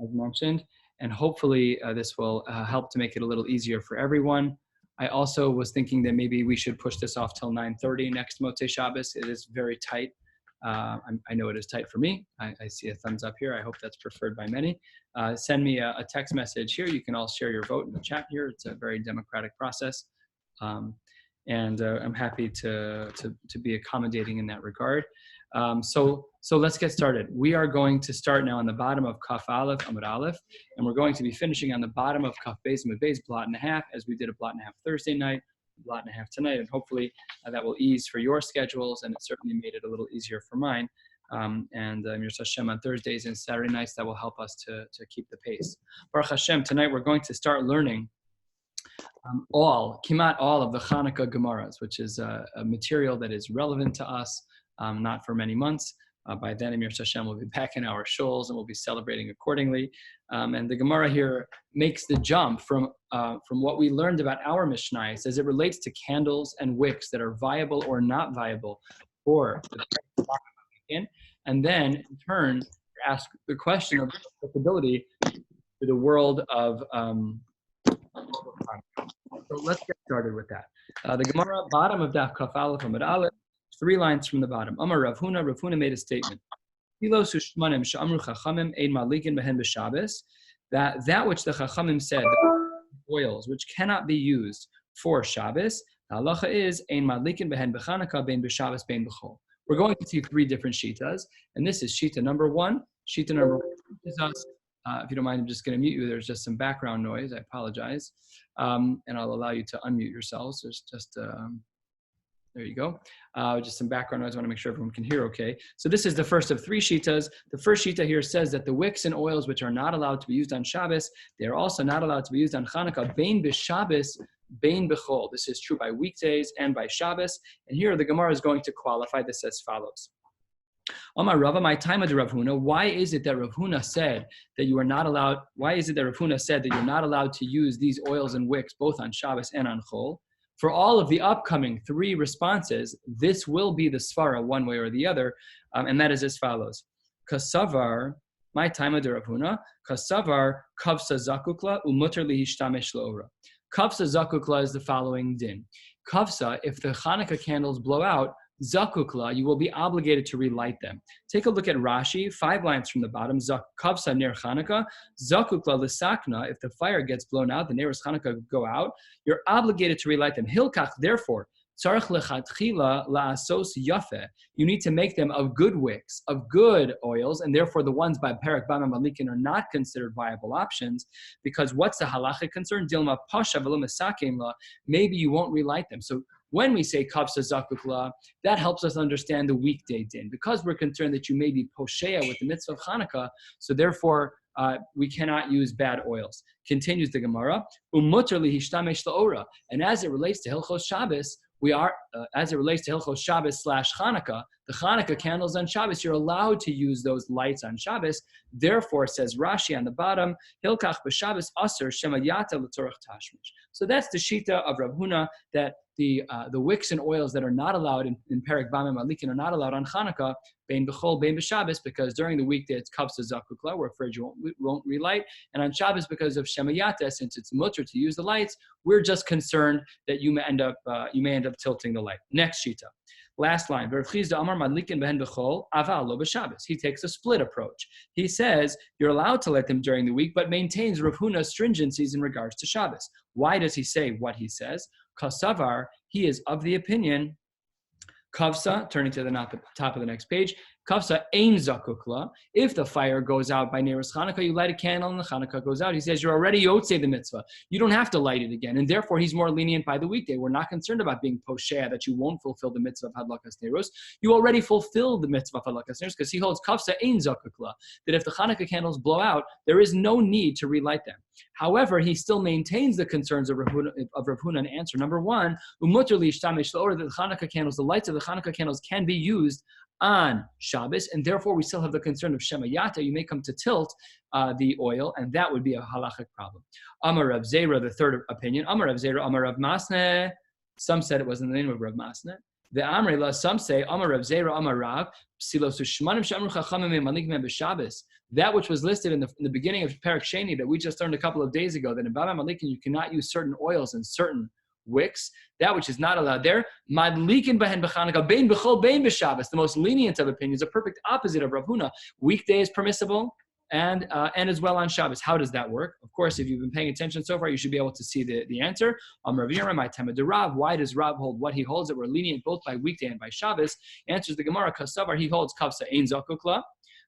as mentioned, and hopefully this will help to make it a little easier for everyone. I also was thinking that maybe we should push this off till 9:30 next Motzei Shabbos. It is very tight. I know it is tight for me. I see a thumbs up here. I hope that's preferred by many. Send me a text message here. You can all share your vote in the chat here. It's a very democratic process. And I'm happy to be accommodating in that regard. So let's get started. We are going to start now on the bottom of Kaf Aleph, Amud Aleph, and we're going to be finishing on the bottom of Kaf Beis, Amud Beis, blot and a half, as we did a blot and a half Thursday night, blot and a half tonight, and hopefully that will ease for your schedules, and it certainly made it a little easier for mine. Mirza Hashem on Thursdays and Saturday nights, that will help us to keep the pace. Baruch Hashem, tonight we're going to start learning Kimat all of the Chanukah Gemaras, which is a material that is relevant to us, not for many months. By then, Amir Hashem will be back in our shuls and we'll be celebrating accordingly. And the Gemara here makes the jump from what we learned about our Mishnayos as it relates to candles and wicks that are viable or not viable for the and then in turn ask the question of applicability to the world of so let's get started with that. The Gemara, bottom of Daf Kaf Aleph Amud Aleph, 3 lines from the bottom. Amar Rav Huna made a statement. That which the Chachamim said, oils which cannot be used for Shabbos, the halacha is ein madlikin behen b'Chanukah bein b'Shabbos bein b'chol. We're going to see 3 different shitas, and this is shita number 1. Shita number 1 is us. If you don't mind, I'm just going to mute you. There's just some background noise. I apologize. And I'll allow you to unmute yourselves. There's just, there you go. Just some background noise. I want to make sure everyone can hear okay. So this is the first of 3 shitas. The first shita here says that the wicks and oils which are not allowed to be used on Shabbos, they are also not allowed to be used on Chanukah, bein b'Shabbos, bein b'chol. This is true by weekdays and by Shabbos. And here the Gemara is going to qualify this as follows. Amar Rava, my time of the Rav Huna. Why is it that Rav Huna said that you are not allowed? Why is it that Rav Huna said that you're not allowed to use these oils and wicks both on Shabbos and on Chol? For all of the upcoming 3 responses, this will be the svara one way or the other, and that is as follows: Kasavar, my time of the Rav Huna. Kasavar kavsa zakukla umuter lihishtamesh laora. Kavsa zakukla is the following din. Kavsa, if the Chanukah candles blow out, zakukla, you will be obligated to relight them. Take a look at Rashi, 5 lines from the bottom. Kavsa ner Chanukah, zakukla l'sakna. If the fire gets blown out, the neiros Chanukah go out. You're obligated to relight them. Hilkach, therefore, tzarich lechatchila la'asos yafe. You need to make them of good wicks, of good oils, and therefore the ones by Perek Bama Malikin are not considered viable options, because what's the halachic concern? Dilma pasha v'lo mesakim la. Maybe you won't relight them. So when we say kavsa zakukla, that helps us understand the weekday din. Because we're concerned that you may be poshea with the mitzvah of Chanukah, so therefore we cannot use bad oils. Continues the Gemara, umuter lihishtamesh laora. And as it relates to Hilchos Shabbos, we are, as it relates to Hilchos Shabbos / Chanukah, the Chanukah candles on Shabbos, you're allowed to use those lights on Shabbos. Therefore, says Rashi on the bottom, Hilkach b'Shabbos aser shemayata l'tzorach tashmish. So that's the shita of Rav Huna, that the wicks and oils that are not allowed in Perek Bama Malikin are not allowed on Chanukah, bein b'chol, bein b'Shabbos, because during the weekday it's kavsa zakukla, we're afraid you won't relight, and on Shabbos because of shemayata, since it's mutter to use the lights, we're just concerned that you may end up tilting the light. Next shita. Last line. He takes a split approach. He says you're allowed to light them during the week, but maintains Rav Huna's stringencies in regards to Shabbos. Why does he say what he says? Kasavar, he is of the opinion, Kavsa, turning to the top of the next page, Kavsa ein zakukla. If the fire goes out by Neiros Chanukah, you light a candle and the Chanukah goes out. He says you're already yotzei the mitzvah. You don't have to light it again. And therefore, he's more lenient by the weekday. We're not concerned about being poshea, that you won't fulfill the mitzvah of Hadlakas Neiros. You already fulfilled the mitzvah of Hadlakas Neiros, because he holds Kavsa ein zakukla, that if the Chanukah candles blow out, there is no need to relight them. However, he still maintains the concerns of Rav Huna in answer. Number 1, umuter lihishtamesh laora, that the Chanukah candles, the lights of the Chanukah candles can be used on Shabbos, and therefore we still have the concern of shemayata. You may come to tilt the oil, and that would be a halachic problem. Amar Rav Zera, the third opinion. Amar Rav Zera, Amar Rav Masne. Some said it was in the name of Rav Masne. The Amrela, some say, Amar Rav Zera, Amar Rav, that which was listed in the beginning of Perek Sheni that we just learned a couple of days ago, that in Baba Malikin you cannot use certain oils and certain wicks, that which is not allowed there. Madlikin behen b'Chanukah, bein b'chol, bein b'Shabbos. The most lenient of opinions, a perfect opposite of Rav Huna. Weekday is permissible, and as well on Shabbos. How does that work? Of course, if you've been paying attention so far, you should be able to see the answer. Rav Yirmiyah, my tema de Rav. Why does Rav hold what he holds, that we're lenient both by weekday and by Shabbos? Answers the Gemara. Kasavar, he holds kavsa ein zakukla.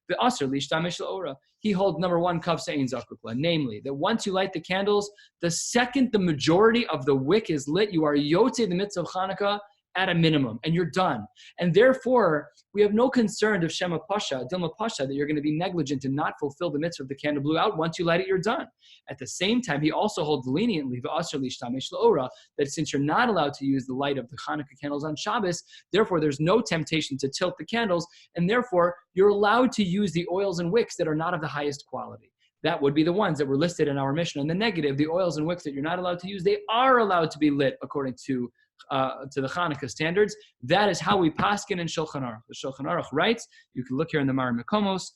The aser lishtamish laora. He holds number one kavsa ein zakukla, namely that once you light the candles, the second the majority of the wick is lit, you are yotze the mitzvah of Chanukah at a minimum, and you're done. And therefore, we have no concern of Shema Pasha, Dilma Pasha, that you're going to be negligent and not fulfill the mitzvah of the candle blew out. Once you light it, you're done. At the same time, he also holds leniently, that since you're not allowed to use the light of the Hanukkah candles on Shabbos, therefore there's no temptation to tilt the candles, and therefore you're allowed to use the oils and wicks that are not of the highest quality. That would be the ones that were listed in our Mishnah. And the negative, the oils and wicks that you're not allowed to use, they are allowed to be lit according to the Chanukah standards. That is how we paskin in Shulchan Aruch. The Shulchan Aruch writes, you can look here in the Mar Mekomos,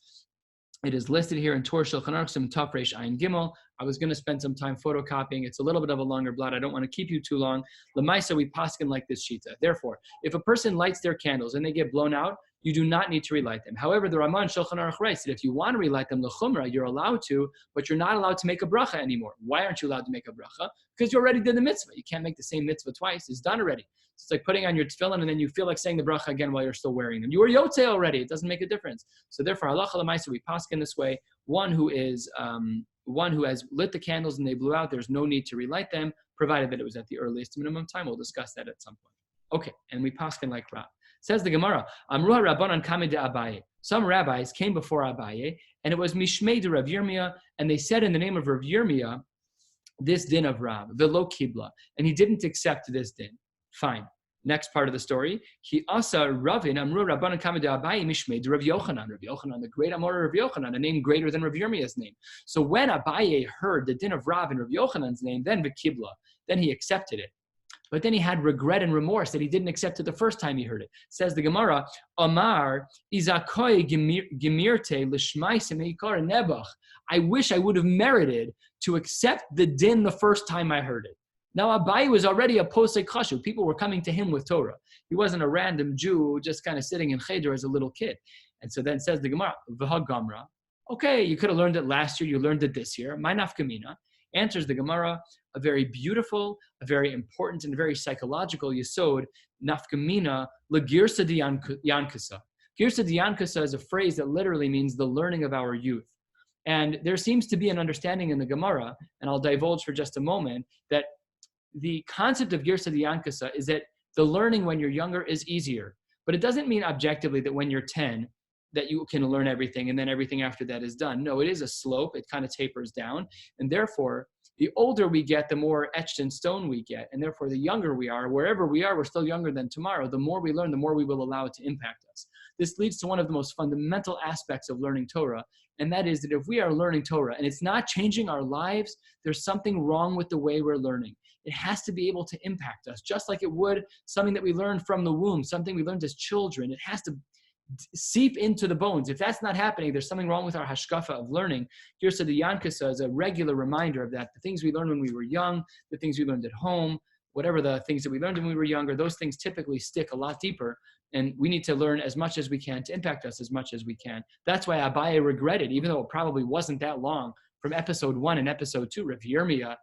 it is listed here in Torah Shulchan Aruch, Sim Taf Reish Ayin Gimel. I was going to spend some time photocopying. It's a little bit of a longer blot. I don't want to keep you too long. Lamaisa, we paskin like this shita. Therefore, if a person lights their candles and they get blown out, you do not need to relight them. However, the Raman Shulchan Aruch writes that if you want to relight them, l'chumra, you're allowed to, but you're not allowed to make a bracha anymore. Why aren't you allowed to make a bracha? Because you already did the mitzvah. You can't make the same mitzvah twice. It's done already. It's like putting on your tefillin and then you feel like saying the bracha again while you're still wearing them. You were yotze already. It doesn't make a difference. So therefore, halacha l'maisa, we paskin this way. One who has lit the candles and they blew out, there's no need to relight them, provided that it was at the earliest minimum time. We'll discuss that at some point. Okay, and we paskin like Rab. Says the Gemara, Amruha Rabbanan Kame de Abaye. Some rabbis came before Abaye, and it was Mishmei de Rav Yirmiyah, and they said in the name of Rav Yirmiyah, this din of Rab, velo kibla, and he didn't accept this din. Fine. Next part of the story, he asa Ravin Amru Rabbanan Kame de Abaye Mishmei de Rav Yochanan. Rav Yochanan, the great Amor Rav Yochanan, a name greater than Rav Yirmiyah's name. So when Abaye heard the din of Rav and Rav Yochanan's name, then v'kibla, then he accepted it. But then he had regret and remorse that he didn't accept it the first time he heard it. Says the Gemara, Amar Izakoi Gemirte Lishmaise Meikar Nebuch. I wish I would have merited to accept the din the first time I heard it. Now Abaye was already a posek chashuv. People were coming to him with Torah. He wasn't a random Jew just kind of sitting in cheder as a little kid. And so then says the Gemara, V'ha Gamra. Okay, you could have learned it last year. You learned it this year. My nafkamina. Answers the Gemara, a very beautiful, a very important, and very psychological yesod, nafkamina, legirsa di yankasa. Girsa di yankasa is a phrase that literally means the learning of our youth. And there seems to be an understanding in the Gemara, and I'll divulge for just a moment, that the concept of girsa di yankasa is that the learning when you're younger is easier. But it doesn't mean objectively that when you're 10, that you can learn everything and then everything after that is done. No, it is a slope. It kind of tapers down. And therefore, the older we get, the more etched in stone we get. And therefore, the younger we are, wherever we are, we're still younger than tomorrow. The more we learn, the more we will allow it to impact us. This leads to one of the most fundamental aspects of learning Torah. And that is that if we are learning Torah and it's not changing our lives, there's something wrong with the way we're learning. It has to be able to impact us, just like it would something that we learned from the womb, something we learned as children. It has to seep into the bones. If that's not happening, there's something wrong with our hashkafa of learning. Girsa de Yankasa is a regular reminder of that. The things we learned when we were young, the things we learned at home, whatever the things that we learned when we were younger, those things typically stick a lot deeper. And we need to learn as much as we can to impact us as much as we can. That's why Abaye regretted, even though it probably wasn't that long, from episode 1 and episode 2, Rav Yirmiyah,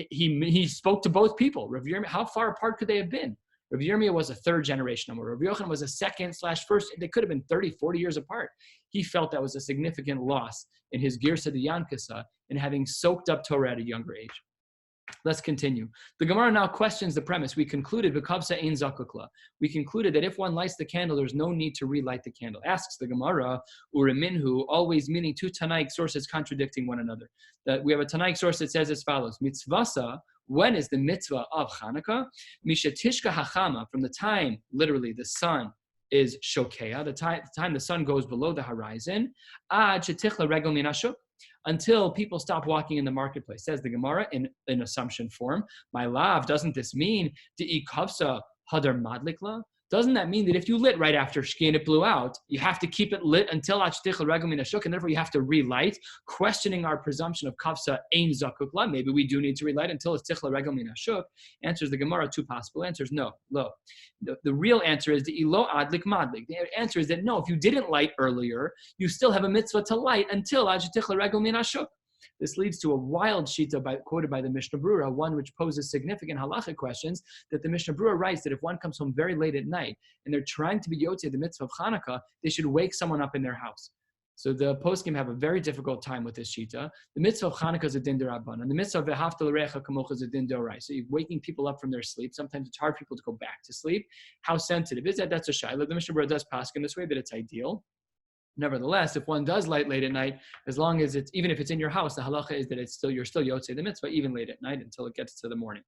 he spoke to both people. Rav Yirmiyah, how far apart could they have been? Rav Yirmiyah was a third generation Amor. Rav Yochanan was a second/first. They could have been 30, 40 years apart. He felt that was a significant loss in his Girsa de Yankasa in having soaked up Torah at a younger age. Let's continue. The Gemara now questions the premise. We concluded v'kavsa ein zakukla. We concluded that if one lights the candle, there's no need to relight the candle. Asks the Gemara, uriminhu, always meaning two Tanaic sources contradicting one another. That we have a Tanaic source that says as follows: Mitzvasa. When is the mitzvah of Chanukah? Mishatishka hachama, from the time, literally, the sun is shokea, the time the sun goes below the horizon, ad shetichla regel minashuk, until people stop walking in the marketplace. Says the Gemara in assumption form. My love, doesn't this mean the ikavsa hadar madlikla, doesn't that mean that if you lit right after Shki and it blew out, you have to keep it lit until Achetich L'Regel Min HaShuk, and therefore you have to relight, questioning our presumption of Kafsa Ein Zakuk La? Maybe we do need to relight until it's Tich L'Regel Min HaShuk. Answers the Gemara, two possible answers. No, lo. The real answer is the ilo adlik madlik. The answer is that no, if you didn't light earlier, you still have a mitzvah to light until Achetich L'Regel Min HaShuk. This leads to a wild shita quoted by the Mishnah Brura, one which poses significant halachic questions, that the Mishnah Brura writes that if one comes home very late at night and they're trying to be yotzei the mitzvah of Hanukkah, they should wake someone up in their house. So the poskim have a very difficult time with this shita. The mitzvah of Hanukkah is a din d'Rabbanan, and the mitzvah of v'hafta l'recha kamocha is a din d'oraisa. So you're waking people up from their sleep. Sometimes it's hard for people to go back to sleep. How sensitive is that? That's a shayla. The Mishnah Brura does paskin this way, but it's ideal. Nevertheless, if one does light late at night, as long as it's, even if it's in your house, the halacha is that you're still yotzei the mitzvah even late at night until it gets to the morning.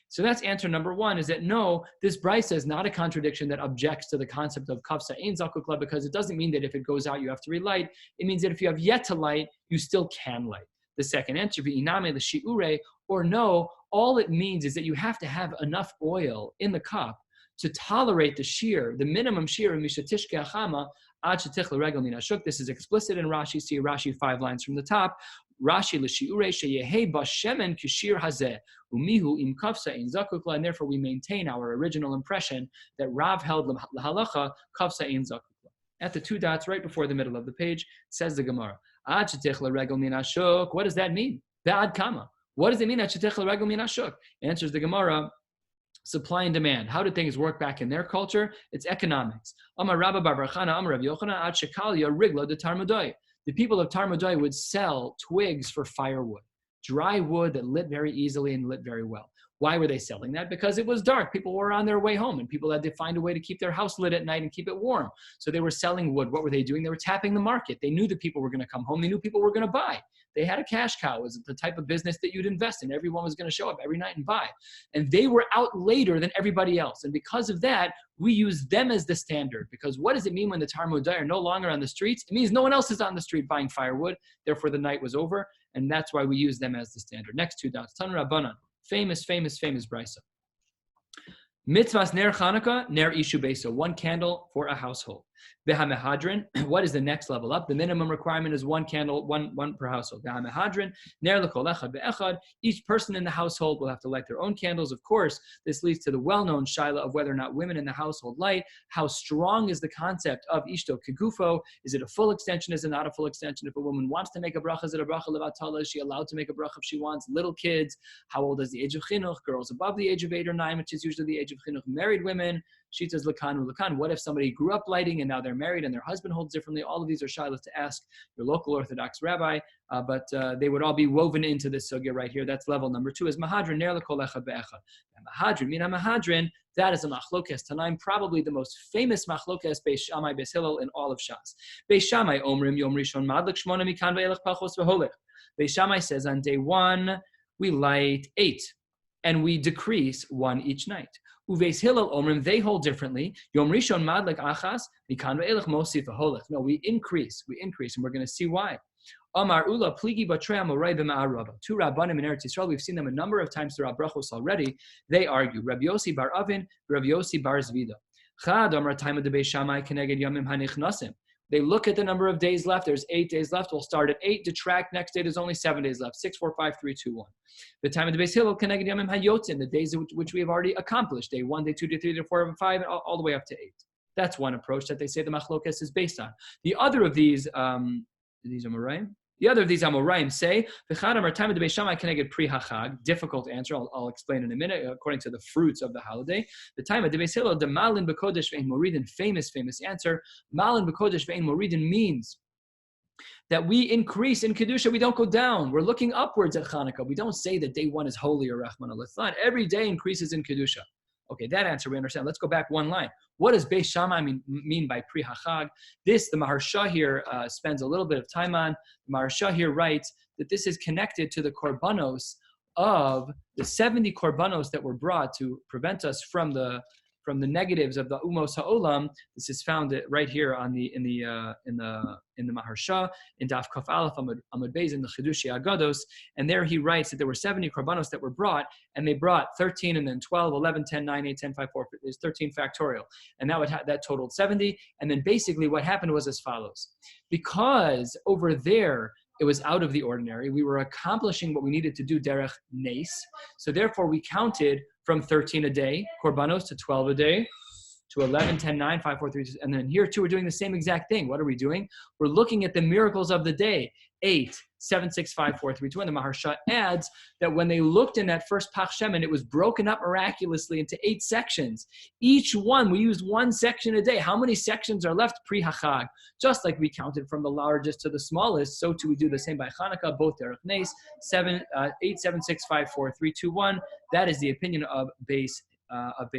So that's answer number one, is that no, this brisa is not a contradiction that objects to the concept of kafsa ein zakuk la, because it doesn't mean that if it goes out you have to relight. It means that if you have yet to light, you still can light. The second answer, v'iname l'shi'ure, or no, all it means is that you have to have enough oil in the cup to tolerate the shear, the minimum shear in mishatishke achama. This is explicit in Rashi. See Rashi 5 lines from the top. Rashi l'shi'urei sheyehe bashemen kishir hazeh umihu im kafsa ein zakuk la, and therefore we maintain our original impression that Rav held l'halacha kafsa ein zakuk la. At the 2 dots right before the middle of the page, says the Gemara, ad shetich l'regel min hashuk. What does that mean? Ba'ad kama. What does it mean? Ad shetich l'regel min hashuk. Answers the Gemara, supply and demand. How do things work back in their culture? It's economics. Amar Rabba bar bar Chana, Amar Rav Yochanan, ad shekalia rigla de Tarmudai. The people of Tarmudai would sell twigs for firewood, dry wood that lit very easily and lit very well. Why were they selling that? Because it was dark. People were on their way home, and people had to find a way to keep their house lit at night and keep it warm. So they were selling wood. What were they doing? They were tapping the market. They knew that people were going to come home. They knew people were going to buy. They had a cash cow. It was the type of business that you'd invest in. Everyone was going to show up every night and buy. And they were out later than everybody else. And because of that, we use them as the standard. Because what does it mean when the Tarmudai are no longer on the streets? It means no one else is on the street buying firewood. Therefore, the night was over. And that's why we use them as the standard. Next 2 dots. Tan Rabbanan. Famous brisa. Mitzvahs ner Chanukah, ner ishu beso. 1 candle for a household. V'hamehadrin, what is the next level up? The minimum requirement is 1 candle, one per household. V'hamehadrin, ner l'kol echad ve'echad. Each person in the household will have to light their own candles. Of course, this leads to the well-known shaila of whether or not women in the household light. How strong is the concept of ishto kegufo? Is it a full extension? Is it not a full extension? If a woman wants to make a bracha, is it a bracha levatala? Is she allowed to make a bracha if she wants? Little kids, how old is the age of chinuch? Girls above the age of 8 or 9, which is usually the age of chinuch. Married women, shitas lakan ulakan. What if somebody grew up lighting and now they're married and their husband holds differently? All of these are shilas to ask your local Orthodox rabbi, but they would all be woven into this sugya right here. That's level number 2. Is mahadrin ner l'kol echad ve'echad. Mahadrin mina mahadrin. That is a machlokes tanaim, probably the most famous machlokes Beis Shammai Beis Hillel in all of Shas. Beis Shammai omrim yom rishon madlik shmona mikan ve'elech pachos ve'holech. Beis Shammai says on day 1 we light 8 and we decrease 1 each night. Uveis Hillel omrim, they hold differently. Yom rishon madlik achas mikan ve'elech mosif ve'holech. No, we increase, and we're going to see why. Amar Ula Pligi Batrei Amorai b'Ma'arava. 2 Rabbanim in Eretz Yisrael, we've seen them a number of times throughout brachos already. They argue. Rabbi Yossi bar Avin, Rabbi Yossi bar Zvida. Chad Amar Taima de Beis Shammai Keneged Yomim Hanichnasim. They look at the number of days left. There's 8 days left. We'll start at 8. Detract. Next day, there's only 7 days left. 6, 4, 5, 3, 2, 1. The time of the Beis Hillel Keneged Yomim Hayotzin, the days which we have already accomplished. Day 1, day 2, day 3, day 4, day 5, and all the way up to 8. That's one approach that they say the machlokes is based on. The other of these Amoraim. The other of these Amoraim say, difficult answer, I'll explain in a minute, according to the fruits of the holiday. The time of the Beis Hillel, the Malin B'Kodesh Ve'en Moridin, famous answer. Malin B'Kodesh Ve'en Moridin means that we increase in Kedusha, we don't go down. We're looking upwards at Hanukkah. We don't say that day 1 is holy or Rahman al-Islam. Every day increases in Kedusha. Okay, that answer we understand. Let's go back 1 line. What does Beis Shammai mean by Pri HaChag? This, the Maharsha here spends a little bit of time on. The Maharsha here writes that this is connected to the korbanos of the 70 korbanos that were brought to prevent us from the from the negatives of the Umos Ha'olam. This is found right here on in the Maharsha in Daf Kaf Aleph Amud Beis in the Chidushi Agados, and there he writes that there were 70 korbanos that were brought, and they brought 13 and then 12, 11, 10, 9, 8, 10, 5, 4. There's 13 factorial, and that totaled 70. And then basically what happened was as follows: because over there it was out of the ordinary, we were accomplishing what we needed to do derech nes. So therefore we counted from 13 a day korbanos to 12 a day, to 11, 10, 9, 5, 4, 3, 2, and then here too, we're doing the same exact thing. What are we doing? We're looking at the miracles of the day. 8, 7, 6, 5, 4, 3, 2, and the Maharsha adds that when they looked in that first Pach Shemen, it was broken up miraculously into 8 sections. Each one, we used 1 section a day. How many sections are left pre-Hachag? Just like we counted from the largest to the smallest, so too we do the same by Hanukkah, both derech nes, 8, 7, 6, 5, 4, 3, 2, 1. That is the opinion of Beis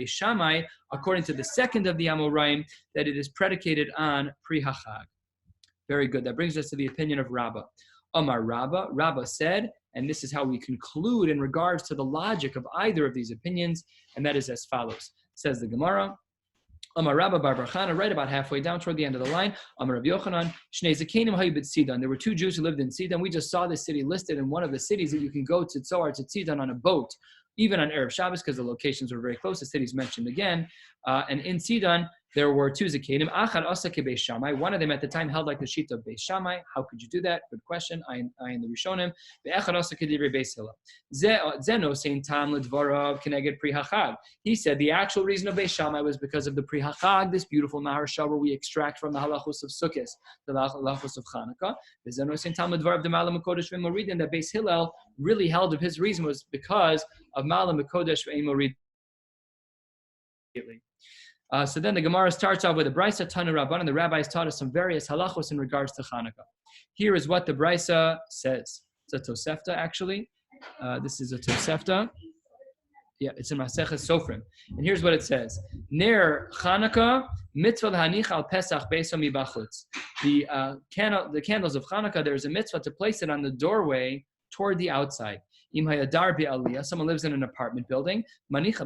Shammai, according to the second of the Amoraim, that it is predicated on pre-Hachag. Very good. That brings us to the opinion of Rabbi. Amar Rabba. Rabba said, and this is how we conclude in regards to the logic of either of these opinions, and that is as follows. Says the Gemara, Amar Rabba bar bar Chana, right about halfway down toward the end of the line, Amar Rabbi Yochanan, Shnei Zakenim hayu b'Tzidan. There were 2 Jews who lived in Tzidan. We just saw this city listed in one of the cities that you can go to Tzohar to Tzidan on a boat, even on Erev Shabbos, because the locations were very close. The city's mentioned again. And in Tzidan, there were 2 Zakenim. Achad asa keBeis Shammai. One of them at the time held like the sheet of Beis Shammai. How could you do that? Good question. I in the Rishonim. Ve'echad asa kedivrei Beis Hillel. Zeno sein tam ledvarav keneged pri hachag. He said the actual reason of Beis Shammai was because of the pri hachag, this beautiful Maharsha where we extract from the halachos of Sukkot, the halachos of Chanukah. Zeno sein tam ledvarav de Malam Kodesh ve'Morid, and that Beis Hillel really held of his reason was because of Malam Kodesh ve'Morid. So then the Gemara starts off with a Brisa Tanu Rabban, and the rabbis taught us some various halachos in regards to Chanukah. Here is what the Brisa says. It's a Tosefta, actually. This is a Tosefta. Yeah, it's in Maseches Sofrim. And here's what it says. Ner Chanukah, mitzvah l'hanich al Pesach beiso mibachutz. The candles of Chanukah, there is a mitzvah to place it on the doorway toward the outside. Someone lives in an apartment building. You put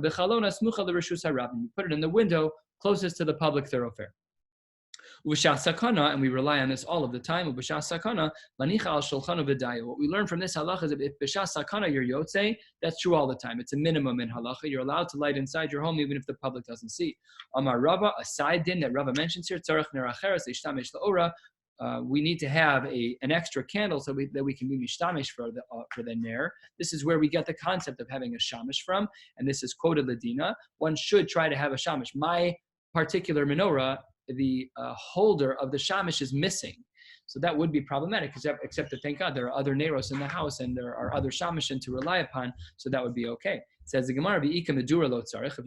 it in the window closest to the public thoroughfare. And we rely on this all of the time. What we learn from this halacha is that if b'shas sakana you're yotze, that's true all the time. It's a minimum in halacha. You're allowed to light inside your home even if the public doesn't see. Amar Rava, a side din that Rava mentions here, we need to have an extra candle so that we can be mishtamish for the ner. This is where we get the concept of having a shamish from, and this is quoted Ladina. One should try to have a shamish. My particular menorah, the holder of the shamish is missing. So that would be problematic, except that thank God there are other neros in the house and there are other shamishin to rely upon, so that would be okay. It says the Gemara, if you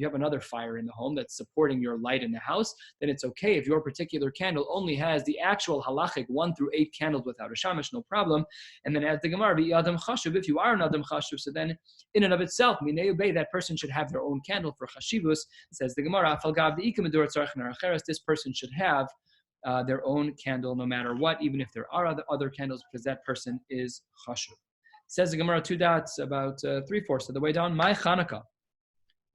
have another fire in the home that's supporting your light in the house, then it's okay if your particular candle only has the actual halachic 1 through 8 candles without a shamish, no problem. And then as the Gemara, if you are an adam chashuv, so then in and of itself, that person should have their own candle for chashivus. It says the Gemara, this person should have their own candle no matter what, even if there are other candles, because that person is chashuv. Says the Gemara 2 dots, about 3/4 of the way down. My Chanukah,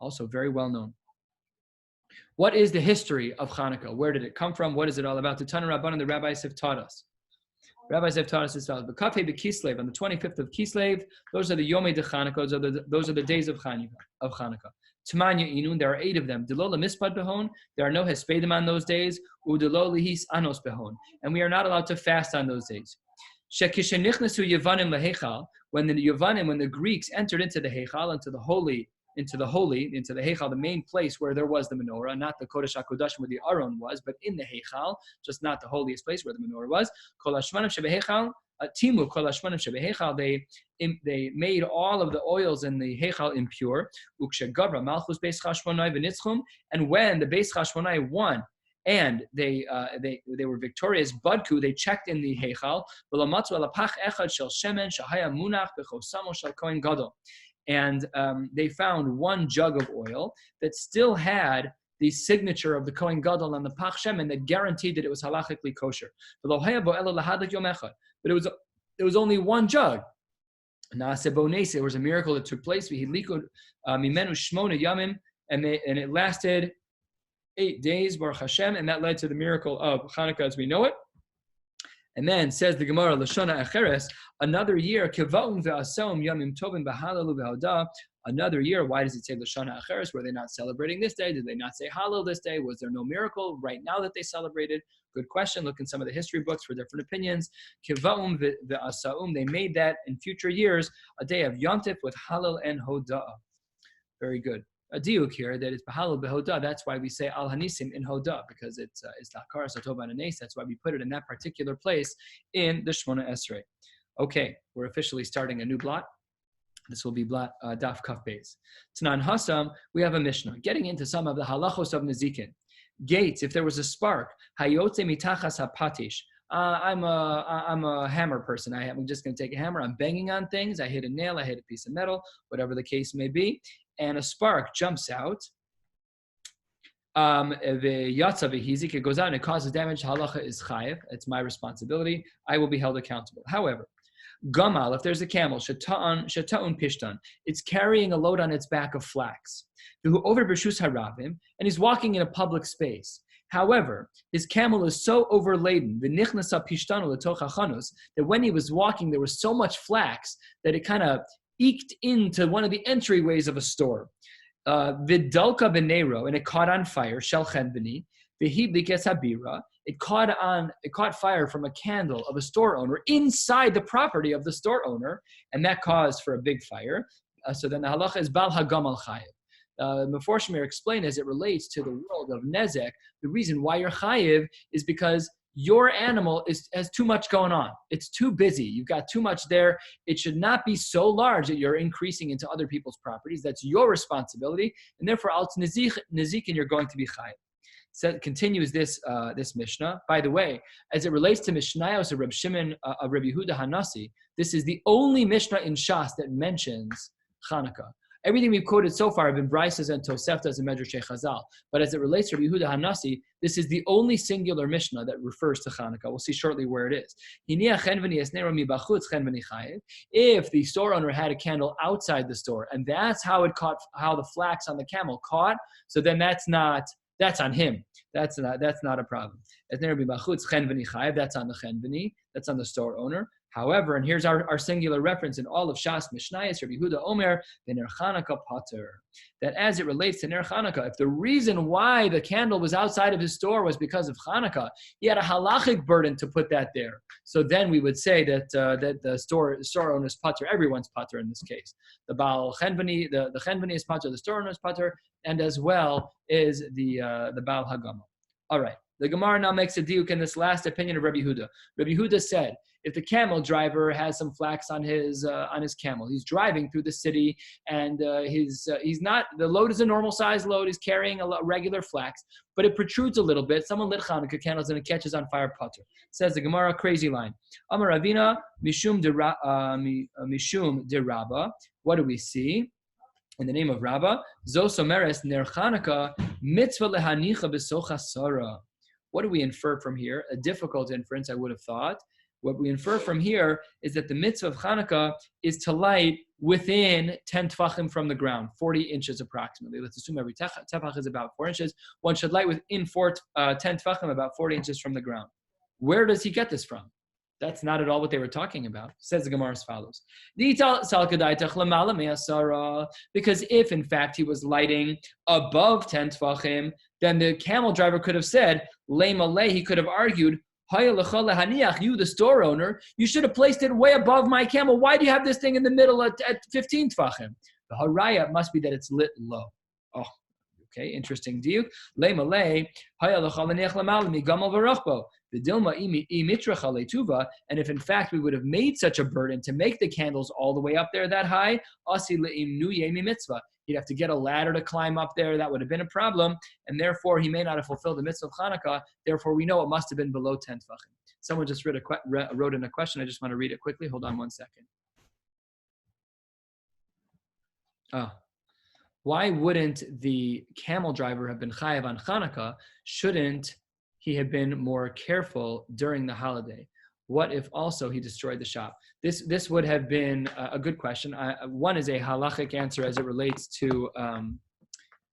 also very well known. What is the history of Chanukah? Where did it come from? What is it all about? The Tanu Rabban and the rabbis have taught us. Rabbis have taught us as follows. B'kafei b'Kislev, on the 25th of Kislev, those are the Yomi de Chanukah, those are the days of Chanukah. T'manya inun, there are 8 of them. Delola mispad behon, there are no hespedim on those days. Udelola his anos behon, and we are not allowed to fast on those days. Shekishenichnesu Yevanim lehechal, when the Yevanim, when the Greeks entered into the Heichal, into the Heichal, the main place where there was the menorah, not the Kodesh HaKodashim where the Aron was, but in the Heichal, just not the holiest place where the menorah was. Kol hashmanim shebeheichal, timu kol hashmanim shebeheichal, they made all of the oils in the Heichal impure. Ukshegavra malchus beis chashmonai v'nitzchum, and when the beis chashmonai won, and they were victorious, Badku, they checked in the Heichal, and they found 1 jug of oil that still had the signature of the Kohen Gadol on the Pach Shemen that guaranteed that it was halachically kosher. But it was only 1 jug. There was a miracle that took place. And it lasted 8 days, Baruch Hashem, and that led to the miracle of Hanukkah as we know it. And then says the Gemara, Lashona Acheres, another year, Kiva'um ve'asom yamim tovim b'halalu v'hoda. Another year, why does it say Lashona Acheres? Were they not celebrating this day? Did they not say Halal this day? Was there no miracle right now that they celebrated? Good question. Look in some of the history books for different opinions. Kiva'um ve'asaum, they made that in future years a day of Yontif with Halal and Hoda. Very good. A diuk here that it's Bahalal Behoda. That's why we say Al Hanisim in Hoda, because it's Lakar Satova and Anes. That's why we put it in that particular place in the Shmona Esrei. Okay, we're officially starting a new blot. This will be blot Daf Kaf Beis. Tanan Hasam, we have a Mishnah getting into some of the halachos of Nezikin. Gates, if there was a spark, Hayotze mitachas hapatish. I'm a hammer person. I'm just going to take a hammer. I'm banging on things. I hit a nail. I hit a piece of metal, whatever the case may be. And a spark jumps out. It goes out and it causes damage. Halacha is chayev. It's my responsibility. I will be held accountable. However, gamal, if there's a camel, shata'un pishtan, it's carrying a load on its back of flax. Who over b'shus haravim, and he's walking in a public space. However, his camel is so overladen, that when he was walking, there was so much flax that it kind of eked into one of the entryways of a store. Vidalka benero, and it caught on fire. Shel chenbeni, v'hiblikes habira. It caught fire from a candle of a store owner inside the property of the store owner, and that caused for a big fire. So then the halacha is bal hagamal chayev. Meforshim explain as it relates to the world of nezek, the reason why you're chayev is because your animal has too much going on. It's too busy. You've got too much there. It should not be so large that you're increasing into other people's properties. That's your responsibility. And therefore, al nezikin, you're going to be chayev. So continues this Mishnah. By the way, as it relates to Mishnayos of Reb Shimon of Rabbi Yehuda Hanasi, this is the only Mishnah in Shas that mentions Hanukkah. Everything we've quoted so far have been Brises and Toseftas and Medrashei Chazal. But as it relates to Rabbi Yehuda Hanasi, this is the only singular Mishnah that refers to Hanukkah. We'll see shortly where it is. If the store owner had a candle outside the store, and that's how the flax on the camel caught, so then that's on him. That's not a problem. That's on the chenveni, that's on the store owner. However, and here's our singular reference in all of Shas Mishnayos, Rabbi Yehuda Omer, the Ner Chanukah Pater, that as it relates to Ner Chanukah, if the reason why the candle was outside of his store was because of Chanukah, he had a halachic burden to put that there. So then we would say that the store owner's Pater, everyone's Pater in this case. The Baal Chenveni, the Chenveni is Pater, the store owner's Pater, and as well is the Baal Hagama. All right. The Gemara now makes a diuk in this last opinion of Rabbi Yehuda. Rabbi Yehuda said, if the camel driver has some flax on his camel, he's driving through the city, and he's not, the load is a normal size load, he's carrying a regular flax, but it protrudes a little bit. Someone lit Hanukkah candles and it catches on fire. Pater. Says the Gemara, crazy line. Amar Ravina mishum de Rabba. What do we see? In the name of Rabba, Zos Omeres Ner Chanukah mitzvah lehanicha b'socha sara. What do we infer from here? A difficult inference, I would have thought. What we infer from here is that the mitzvah of Hanukkah is to light within 10 tefachim from the ground, 40 inches approximately. Let's assume every tefach is about 4 inches. One should light within 10 tefachim, about 40 inches from the ground. Where does he get this from? That's not at all what they were talking about. Says the Gemara as follows. Because if, in fact, he was lighting above 10 tefachim, then the camel driver could have said, he could have argued, you, the store owner, you should have placed it way above my camel. Why do you have this thing in the middle at 15 tefachim? The haraya must be that it's lit low. Oh, okay, interesting diuk. And if in fact we would have made such a burden to make the candles all the way up there that high, he'd have to get a ladder to climb up there. That would have been a problem, and therefore he may not have fulfilled the mitzvah of Hanukkah. Therefore, we know it must have been below 10 tefachim. Someone just wrote in a question. I just want to read it quickly. Hold on one second. Why wouldn't the camel driver have been chayav on Hanukkah? Shouldn't he have been more careful during the holiday? What if also he destroyed the shop? This would have been a good question. One is a halachic answer as it relates to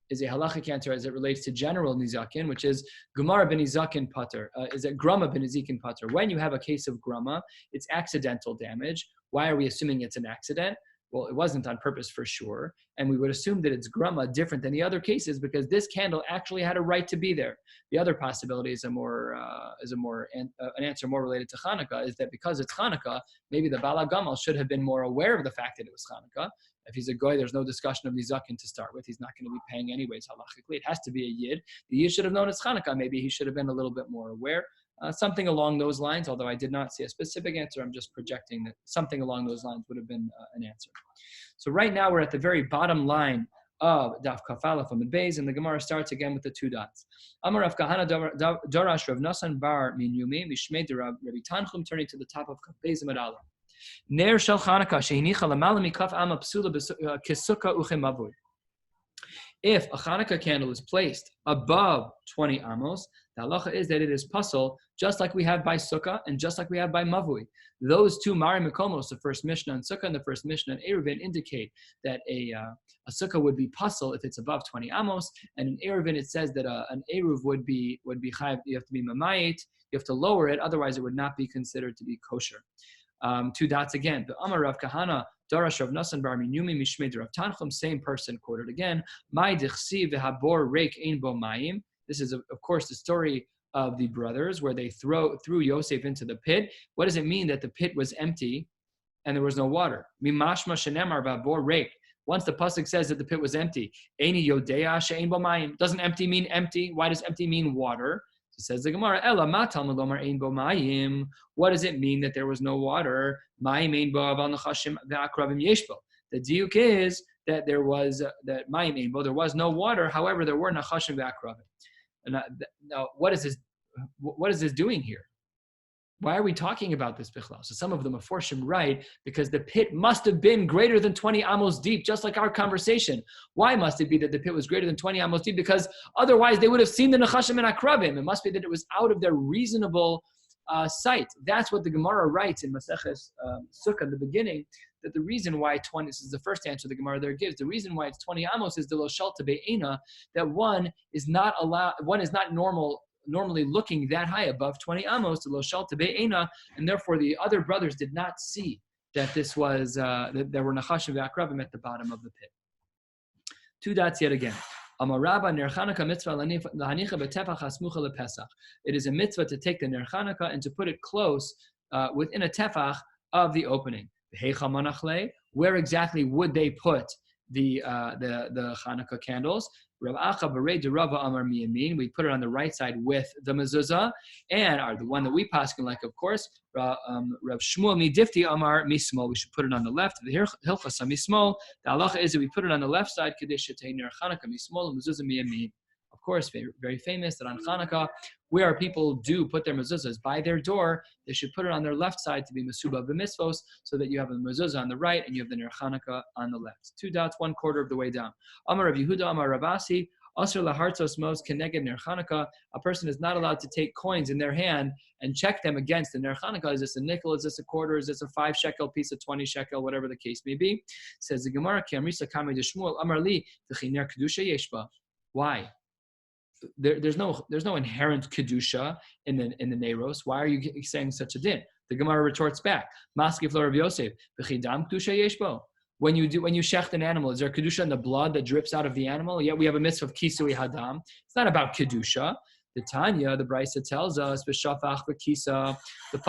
is a halachic answer as it relates to general nizakin, which is Gemara ben nizakin pater. Is it grama ben nizakin pater? When you have a case of grama, it's accidental damage. Why are we assuming it's an accident? Well, it wasn't on purpose for sure, and we would assume that it's grama different than the other cases because this candle actually had a right to be there. The other possibility is an answer more related to Hanukkah, is that because it's Hanukkah, maybe the Bala Gamal should have been more aware of the fact that it was Hanukkah. If he's a goy, there's no discussion of nizakin to start with. He's not going to be paying anyways halachically. It has to be a yid. The yid should have known it's Hanukkah. Maybe he should have been a little bit more aware. Something along those lines, although I did not see a specific answer, I'm just projecting that something along those lines would have been an answer. So right now we're at the very bottom line of Daf Kafala from the Beis, and the Gemara starts again with the two dots. Amar Rav Kahana Dorash Rav Nasan Bar Min Yomi Mishmei Rabbi Tanchum, turning to the top of Kaf Beis Amud Aleph. Ner Shel Chanukah Sheinicha Lamala Mikaf Ama Psula Kesuka Uchem Mavui. If a Hanukkah candle is placed above 20 amos, the halacha is that it is puzzle, just like we have by Sukkah and just like we have by Mavui. Those two Mari Mikomos, the first Mishnah on Sukkah and the first Mishnah on Eruvin, indicate that a Sukkah would be puzzle if it's above 20 amos, and in Eruvin it says that an Eruv would be chayav. You have to be mamayit, you have to lower it, otherwise it would not be considered to be kosher. Two dots again. The Amar Rav Kahana Darash Rav Nasan Bar Min Yomi Mishmei Rav Tanchum, same person quoted again. Mai dichsi v'habor reik ein bo mayim. This is, of course, the story of the brothers where they threw Yosef into the pit. What does it mean that the pit was empty and there was no water? Mimashma shenemar v'habor reik. Once the pasuk says that the pit was empty, eini yodea she'ein bo mayim. Doesn't empty mean empty? Why does empty mean water? So says the Gemara, Ela ma talmud lomar ein bo mayim. What does it mean that there was no water? Mayim ein bo aval nechashim ve'akravim yesh bo. The diuk is that there was that mayim ein bo, there was no water. However, there were nechashim ve'akravim. Now, what is this doing here? Why are we talking about this bichlal? So some of the Meforshim write, because the pit must have been greater than 20 amos deep, just like our conversation. Why must it be that the pit was greater than 20 amos deep? Because otherwise they would have seen the nechashim and akrabim. It must be that it was out of their reasonable sight. That's what the Gemara writes in Maseches Sukkah in the beginning, that the reason why 20, this is the first answer the Gemara there gives, the reason why it's 20 amos is the lo shalta be'ena, that one is not normally looking that high above 20 amos to lo shalta be'ena, and therefore the other brothers did not see that this was that there were nachashim ve'akrabim at the bottom of the pit. Two dots yet again. It is a mitzvah to take the ner Chanukah and to put it close within a tefach of the opening. Where exactly would they put the Chanukah candles? Rav Acha Barei de Rava Amar Miyamin. We put it on the right side with the mezuzah, and the one that we paskin like, of course, Rav Shmuel Midifti Amar Mismo. We should put it on the left. The Hilchas Mismo. The halacha is that we put it on the left side. Kadesh Ner Chanukah Mismo mezuzah Miyamin. Of course, very famous that on Hanukkah, where people do put their mezuzahs by their door, they should put it on their left side to be mesuba b'mitzvos, so that you have a mezuzah on the right and you have the ner Hanukkah on the left. Two dots, 1/4 of the way down. Amar Rav Yehuda, Amar Ravasi, Asr lahartzos mos keneged ner Hanukkah. A person is not allowed to take coins in their hand and check them against the ner Hanukkah. Is this a nickel? Is this a quarter? Is this a 5 shekel piece of 20 shekel? Whatever the case may be. Says the Gemara, Ki amrisa kamei de Shmuel, Amar li v'chi ner kedusha yeshba. Why? There's no inherent kedusha in the neiros. Why are you saying such a din? The Gemara retorts back, Maski Flor of Yosef, v'chidam kedusha yeshbo. When you shecht an animal, is there kedusha in the blood that drips out of the animal? Yet we have a mitzvah of kisui hadam. It's not about kedusha. The Tanya, the Brisa tells us, v'shafach v'kisa. The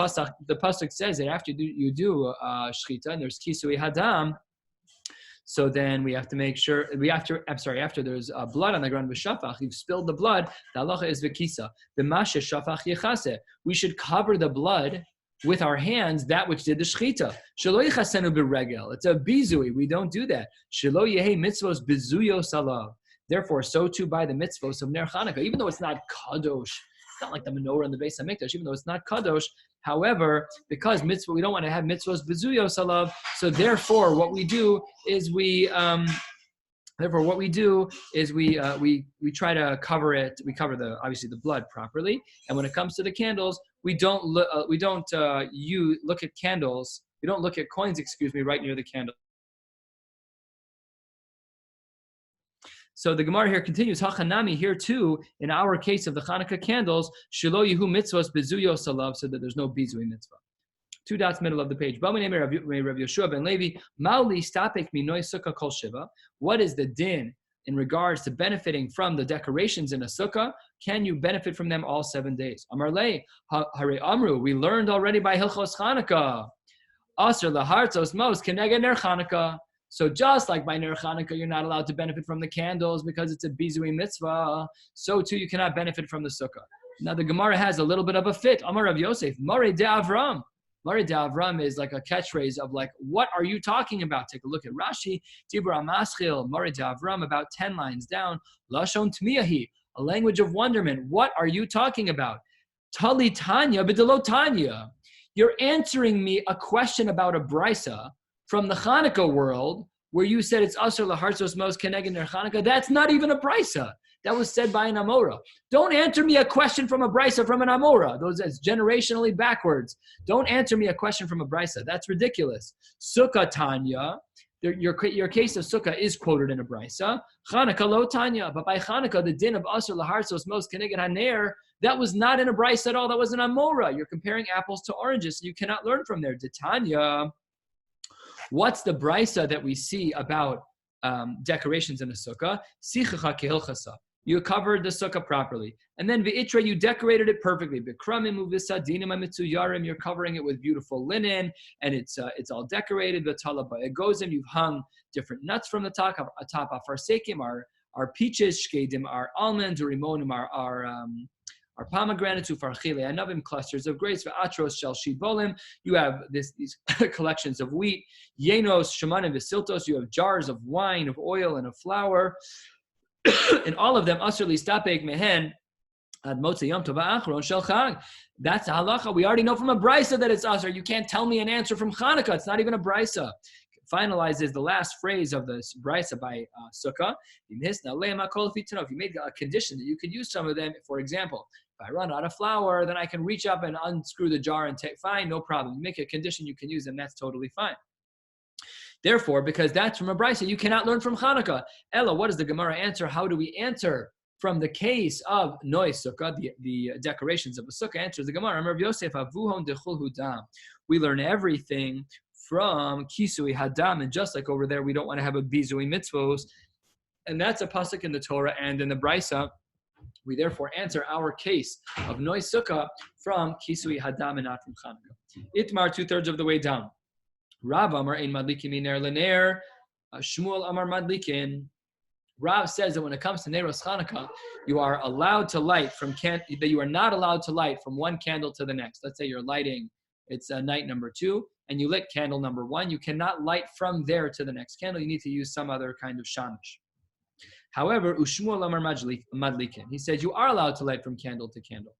pasuk says that after you do shchita and there's kisui hadam. So then we have to make sure, after there's blood on the ground with shafach, you've spilled the blood, the halacha is v'kisa. B'mashe shafach yechase. We should cover the blood with our hands, that which did the shchita. Shelo yichasenu b'regel. It's a bizui. We don't do that. Shelo yehe mitzvos bizuyos alav. Therefore, so too by the mitzvos of ner Chanukah, even though it's not kadosh. It's not like the menorah in the Beis Hamikdash, even though it's not kadosh. However, because mitzvah, we don't want to have mitzvahs bezuyos alav. So therefore, what we do is we try to cover it. We cover obviously the blood properly. And when it comes to the candles, we don't look at candles. We don't look at coins. Right near the candle. So the Gemara here continues, Hachanami here too, in our case of the Hanukkah candles, Shelo Yehu mitzvos bezuyo salav, so that there's no bizui mitzvah. 2 dots middle of the page. Rabbi Yeshua ben Levi, Mauli stapek minoi sukkah kol shiva. What is the din in regards to benefiting from the decorations in a sukkah? Can you benefit from them all 7 days? Amar le, hare amru, we learned already by Hilchos Chanukah. Aser lahartzos mos keneged ner Chanukah. So just like by ner Chanukah, you're not allowed to benefit from the candles because it's a bizui mitzvah, so too you cannot benefit from the sukkah. Now the Gemara has a little bit of a fit. Amar Rav Yosef, Mare de Avram. Mare de Avram is like a catchphrase of like, what are you talking about? Take a look at Rashi. Tibra Maschil, Mare de Avram, about 10 lines down. Lashon Tmiyahi, a language of wonderment. What are you talking about? Tali Tanya b'delo Tanya. You're answering me a question about a brisa from the Hanukkah world where you said it's Asr lahartzos mos keneged ner Hanukkah. That's not even a brisa. That was said by an Amora. Don't answer me a question from a brisa from an Amora. That's generationally backwards. Don't answer me a question from a brisa. That's ridiculous. Sukkah Tanya, your case of Sukkah is quoted in a brisa. Chanukah lo Tanya, but by Chanukah, the din of Asr lahartzos mos keneged haner, that was not in a brisa at all. That was an Amora. You're comparing apples to oranges. You cannot learn from there. De Tanya. What's the brisa that we see about decorations in a sukkah? Sichacha kehilchasa. You covered the sukkah properly. And then v'itra, you decorated it perfectly. B'kramim u'v'sadinim ha'mitzuyarim, you're covering it with beautiful linen, and it's all decorated. V'tala ba'egozim, you've hung different nuts from the top. Atop afarsekim, our peaches, shkedim, our almonds, urimonim, our pomegranates, ufarchile anavim, clusters of grapes, v'atros shel shibolim. You have these collections of wheat, yenos, shemanim, v'siltos. You have jars of wine, of oil, and of flour. And all of them, asr listapek mehen ad motzei yom tov ha'achron shel chag. That's a halacha. We already know from a brisa that it's asr. You can't tell me an answer from Chanukah. It's not even a brisa. Finalizes the last phrase of this brisa by Sukkah. If you made a condition that you could use some of them, for example, if I run out of flour, then I can reach up and unscrew the jar and take, fine, no problem. You make a condition, you can use them, that's totally fine. Therefore, because that's from a brisa, you cannot learn from Chanukah. Ella, what does the Gemara answer? How do we answer from the case of Noi Sukkah, the decorations of a Sukkah? Answers the Gemara. Rav Yosef, Avuhon dechul hudam. We learn everything from Kisui Hadam, and just like over there, we don't want to have a Bizui Mitzvos, and that's a pasuk in the Torah and in the brisa. We therefore answer our case of Noi Sukkah from Kisui Hadam and not from Chanukah. Itmar, 2/3 of the way down. Rav Amar ein madlikin miner lener. Shmuel Amar madlikin. Rav says that when it comes to Neiros Chanukah, you are allowed to light that you are not allowed to light from one candle to the next. Let's say you're lighting, it's night number 2, and you lit candle number 1. You cannot light from there to the next candle. You need to use some other kind of shamish. However, Ushmuel Amar madlikin. He says you are allowed to light from candle to candle.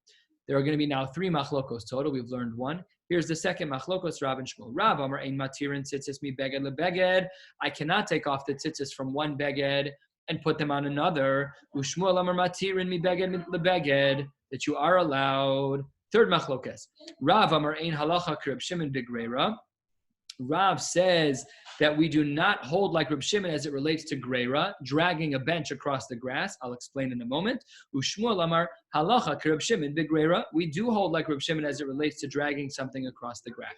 There are going to be now 3 machlokos total. We've learned 1. Here's the second machlokos, Rav and Shmuel. Rav Amar ein matirin tzitzis mi beged lebeged. I cannot take off the tzitzis from one beged and put them on another. Ushmuel Amar matirin mi beged lebeged. That you are allowed. Third machlokes. Rav Amar ein halacha k'Reb Shimon b'greira. Rav says that we do not hold like Reb Shimon as it relates to greira, dragging a bench across the grass. I'll explain in a moment. Ushmuel Amar halacha k'Reb Shimon b'greira. We do hold like Reb Shimon as it relates to dragging something across the grass.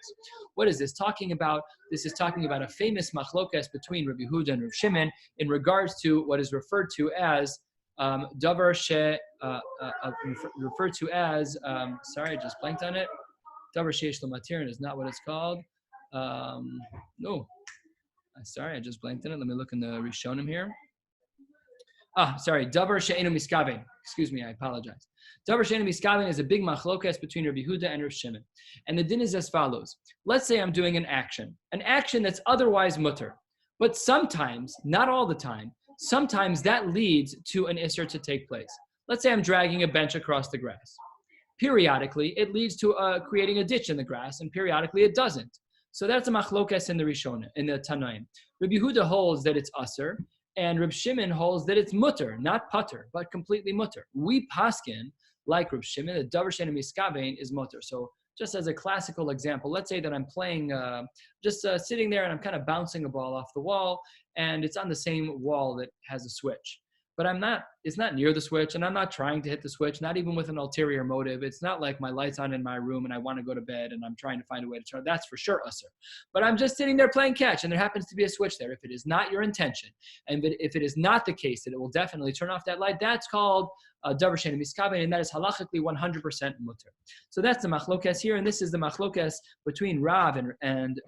What is this talking about? This is talking about a famous machlokes between Rabbi Yehuda and Reb Shimon in regards to what is referred to as davar referred to as sorry, I just blanked on it. Davar sheish l'matirin is not what it's called. No, sorry, I just blanked on it. Let me look in the Rishonim here. Sorry, Davar she'enu miskaven. Excuse me, I apologize. Davar she'enu miskaven is a big machlokes between Rabbi Yehuda and Reb Shimon. And the din is as follows. Let's say I'm doing an action that's otherwise mutter. But sometimes, not all the time, sometimes that leads to an isser to take place. Let's say I'm dragging a bench across the grass. Periodically, it leads to creating a ditch in the grass, and periodically it doesn't. So that's a machlokes in the Rishon, in the Tanaim. Rabbi Yehuda holds that it's aser, and Reb Shimon holds that it's mutter, not putter, but completely mutter. We paskin, like Reb Shimon, that davar she'enu miskaven is mutter. So just as a classical example, let's say that I'm playing, sitting there and I'm kind of bouncing a ball off the wall, and it's on the same wall that has a switch. but it's not near the switch, and I'm not trying to hit the switch, not even with an ulterior motive. It's not like my light's on in my room and I want to go to bed and I'm trying to find a way to turn. That's for sure usher. But I'm just sitting there playing catch and there happens to be a switch there. If it is not your intention, and if it is not the case that it will definitely turn off that light, that's called davar she'eino miskaben, and that is halachically 100% mutter. So that's the machlokes here, and this is the machlokes between Rav and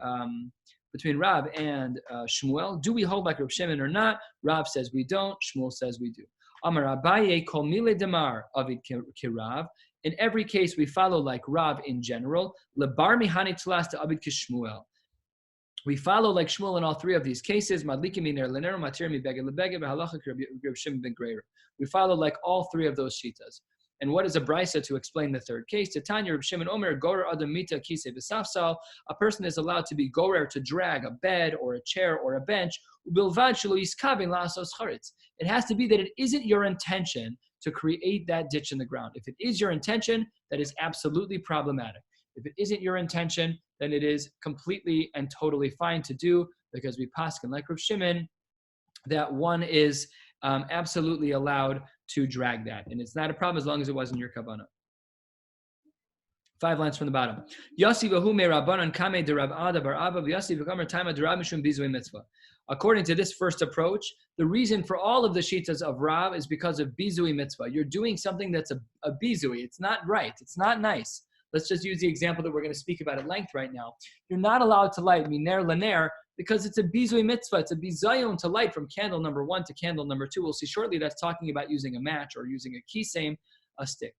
Shmuel. Do we hold like Reb Shimon or not? Rav says we don't. Shmuel says we do. Amar Abaye kol mile demar avid kirav. In every case, we follow like Rav in general. Lebar mihani tlas to avid kishmuel. We follow like Shmuel in all three of these cases. Madlikim iner lener matir mi beged lebeged v'halacha Reb Shimon ben Greira. We follow like all three of those shitas. And what is a brisa to explain the third case? Tanya Reb Shimon Omer gorer adam mita kise v'safsal. A person is allowed to be gorer, to drag a bed or a chair or a bench. Ubilvad shelo yiskaven la'asos charetz. It has to be that it isn't your intention to create that ditch in the ground. If it is your intention, that is absolutely problematic. If it isn't your intention, then it is completely and totally fine to do, because we paskin like Reb Shimon that one is absolutely allowed to drag that. And it's not a problem as long as it wasn't your kavanah. 5 lines from the bottom. According to this first approach, the reason for all of the shitas of Rav is because of bizui mitzvah. You're doing something that's a bizui. It's not right. It's not nice. Let's just use the example that we're going to speak about at length right now. You're not allowed to light miner laner because it's a bizui mitzvah. It's a bizayon to light from candle number 1 to candle number 2. We'll see shortly that's talking about using a match or using a kisame, a stick.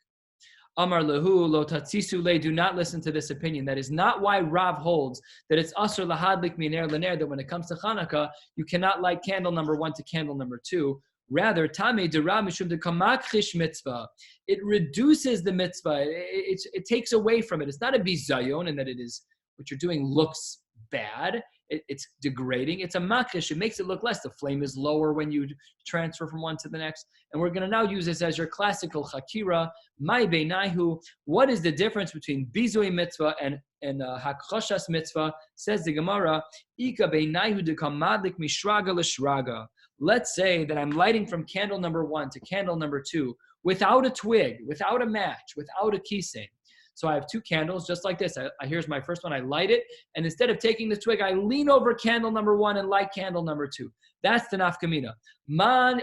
Amar lehu lo tatzisu le. Do not listen to this opinion. That is not why Rav holds that it's asur lahadlik miner laner, that when it comes to Hanukkah, you cannot light candle number 1 to candle number 2. Rather, tamei dera mishum de kamakchish mitzvah. It reduces the mitzvah. It takes away from it. It's not a bizayon in that it is what you're doing looks bad. It's degrading. It's a makrish. It makes it look less. The flame is lower when you transfer from one to the next. And we're going to now use this as your classical chakira. Mai beinahu. What is the difference between bizui mitzvah and hakchoshas mitzvah? Says the Gemara. Ika beinahu de kamadlik mishraga l'shraga. Let's say that I'm lighting from candle number 1 to candle number 2 without a twig, without a match, without a kisame. So I have 2 candles just like this. Here's my first one. I light it, and instead of taking the twig, I lean over candle number 1 and light candle number 2. That's the nafkamina. Man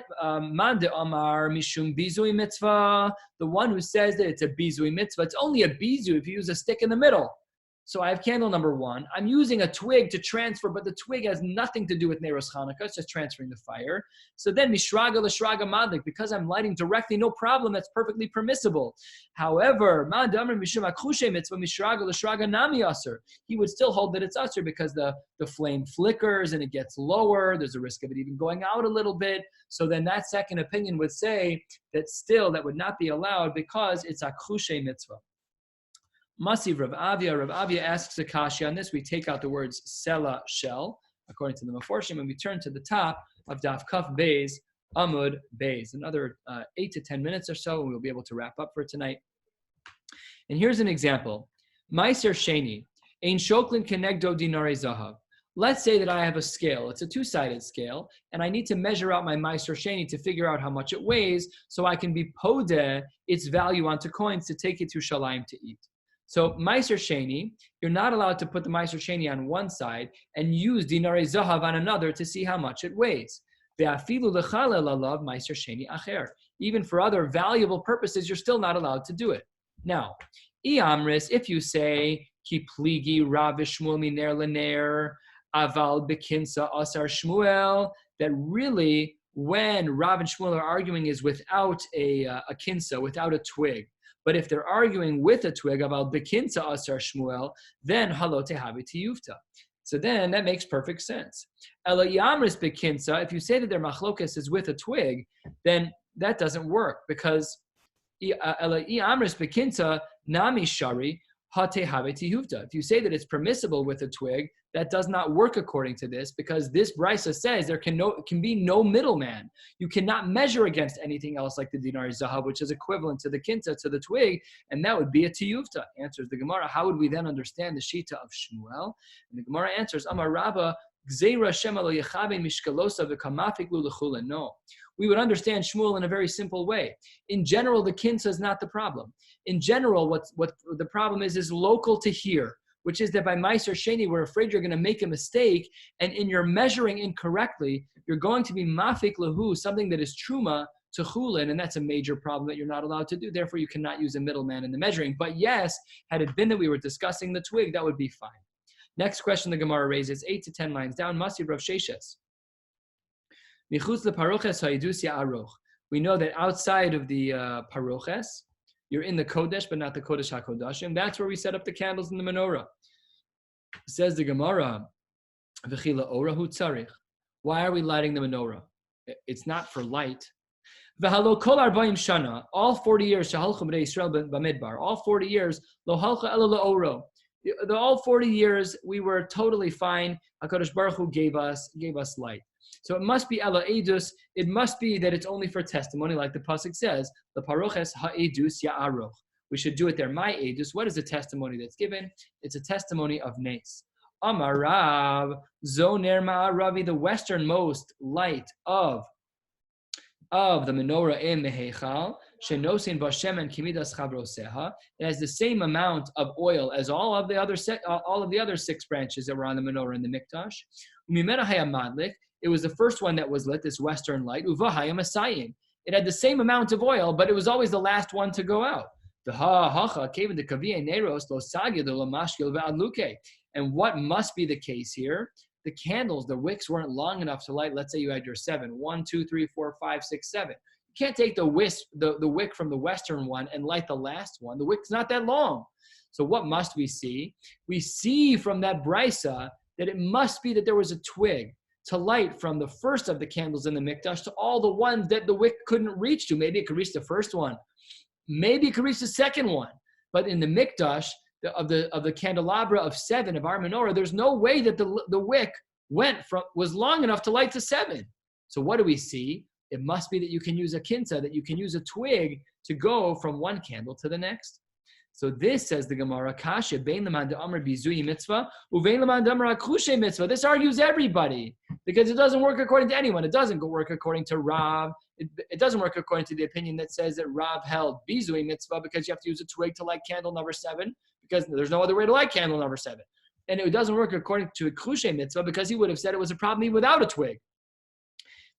de amar mishum bizui mitzvah. The one who says that it's a bizui mitzvah, it's only a bizu if you use a stick in the middle. So I have candle number 1. I'm using a twig to transfer, but the twig has nothing to do with Neiros Chanukah. It's just transferring the fire. So then mishraga l'shraga madlik, because I'm lighting directly, no problem. That's perfectly permissible. However, man damar mishum akushe mitzvah mishraga l'shraga nami aser. He would still hold that it's aser because the flame flickers and it gets lower. There's a risk of it even going out a little bit. So then that second opinion would say that still that would not be allowed because it's akushe mitzvah. Masiv Rav Avia. Rav Avia asks a kasha on this. We take out the words sela, shell, according to the Meforshim, and we turn to the top of Daf Kaf Beis, Amud Beis. Another 8 to 10 minutes or so, and we'll be able to wrap up for tonight. And here's an example. Meiser Sheni, Ein Shoklin Kenegdo Dinare Zahav. Let's say that I have a scale. It's a 2-sided scale, and I need to measure out my Meiser Sheni to figure out how much it weighs so I can be podeh its value onto coins to take it to Shalayim to eat. So Meiser Sheni, you're not allowed to put the Meiser Sheni on one side and use Dinare Zahav on another to see how much it weighs. Ve'afilu lechalel alav Meiser Sheni acher. Even for other valuable purposes, you're still not allowed to do it. Now, Iamris, if you say, Ki pligi Rav Shmuel miner lener, aval bekinsa asar Shmuel, that really when Rav and Shmuel are arguing is without a kinsa, without a twig. But if they're arguing with a twig about bekinsa asar Shmuel, then halote havi tiyufta. So then that makes perfect sense. Ela yamris bekinsa, if you say that their machlokas is with a twig, then that doesn't work because ela yamris bekinsa nami shari hate havi tiyufta. If you say that it's permissible with a twig, that does not work according to this because this brisa says there can be no middleman. You cannot measure against anything else like the dinar zahav, which is equivalent to the kinta, to the twig, and that would be a tiyufta. Answers the Gemara. How would we then understand the shita of Shmuel? And the Gemara answers, Amar Rabba No. We would understand Shmuel in a very simple way. In general, the kinsa is not the problem. In general, what the problem is local to here, which is that by Meiser Sheni, we're afraid you're going to make a mistake, and in your measuring incorrectly, you're going to be mafik lahu, something that is truma to chulin, and that's a major problem that you're not allowed to do. Therefore, you cannot use a middleman in the measuring. But yes, had it been that we were discussing the twig, that would be fine. Next question the Gemara raises, 8 to 10 lines down, Masiv Rav Sheshes. We know that outside of the paroches, you're in the Kodesh, but not the Kodesh HaKodashim. That's where we set up the candles in the menorah. Says the Gemara, why are we lighting the menorah? It's not for light. All 40 years, all 40 years, all 40 years, we were totally fine. HaKadosh Baruch Hu gave us light. So it must be Ela Edus. It must be that it's only for testimony, like the pasuk says, the paroches ha'edus ya'aroch. We should do it there. My Edus, what is the testimony that's given? It's a testimony of Nes. Amar Rav, Zoner Ma'aravi, the westernmost light of the menorah in the Heichal, Shenosin Bashem and Kimidas Chavroseha. It has the same amount of oil as all of the other 6 branches that were on the menorah in the Mikdash. Umimena Hayamadlik. It was the first one that was lit, this western light. Uvahaya Masayim. It had the same amount of oil, but it was always the last one to go out. And what must be the case here? The candles, the wicks weren't long enough to light. Let's say you had your 7. 1, 2, 3, 4, 5, 6, 7. You can't take the wick from the western one and light the last one. The wick's not that long. So what must we see? We see from that brisa that it must be that there was a twig to light from the first of the candles in the Mikdash to all the ones that the wick couldn't reach to. Maybe it could reach the first one. Maybe it could reach the second one. But in the Mikdash, of the candelabra of 7 of our menorah, there's no way that the wick was long enough to light to 7. So what do we see? It must be that you can use a kinsa, that you can use a twig to go from one candle to the next. So this, says the Gemara, Kasha, Bein Laman Amr Bizui Mitzvah, Uvein Laman Amr Akushe Mitzvah. This argues everybody, because it doesn't work according to anyone. It doesn't work according to Rav. It doesn't work according to the opinion that says that Rav held Bizui Mitzvah because you have to use a twig to light candle number 7, because there's no other way to light candle number 7. And it doesn't work according to a Kushe Mitzvah because he would have said it was a problem even without a twig.